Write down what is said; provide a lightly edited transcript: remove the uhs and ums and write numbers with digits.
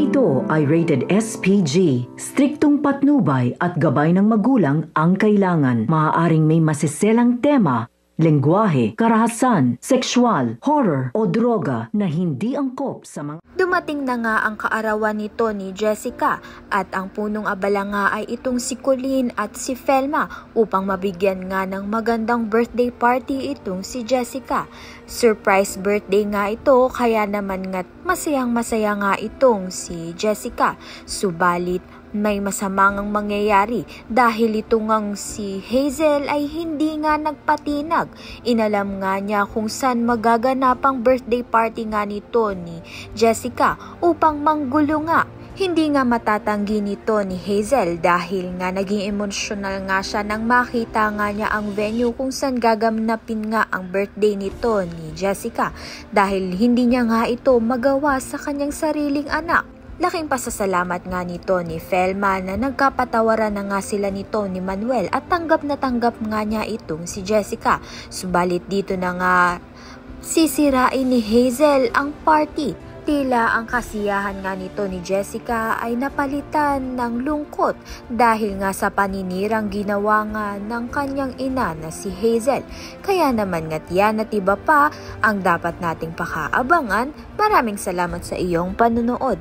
ito ay rated SPG. Striktong patnubay at gabay ng magulang ang kailangan. Maaaring may masiselang tema, lengguwahe, karahasan, sexual, horror o droga na hindi angkop sa mga... Dumating na nga ang kaarawan nito ni Jessica at ang punong abala nga ay itong si Colleen at si Felma upang mabigyan nga ng magandang birthday party itong si Jessica. Surprise birthday nga ito kaya naman nga masayang-masaya nga itong si Jessica. Subalit may masamang mangyayari dahil ito ngang si Hazel ay hindi nga nagpatinag. Inalam nga niya kung saan magaganap ang birthday party nga nito ni Jessica upang manggulo nga. Hindi nga matatanggi nito ni Hazel dahil nga naging emosyonal nga siya nang makita nga niya ang venue kung saan gaganapin nga ang birthday nito ni Jessica dahil hindi niya nga ito magawa sa kanyang sariling anak. Laking pasasalamat nga nito ni Felma na nagkapatawaran na nga sila nito ni Manuel at tanggap na tanggap nga niya itong si Jessica. Subalit dito na nga sisirain ni Hazel ang party. Tila ang kasiyahan nga nito ni Jessica ay napalitan ng lungkot dahil nga sa paninirang ginawa nga ng kanyang ina na si Hazel. Kaya naman nga tiyan at iba pa ang dapat nating pakaabangan. Maraming salamat sa iyong panunood.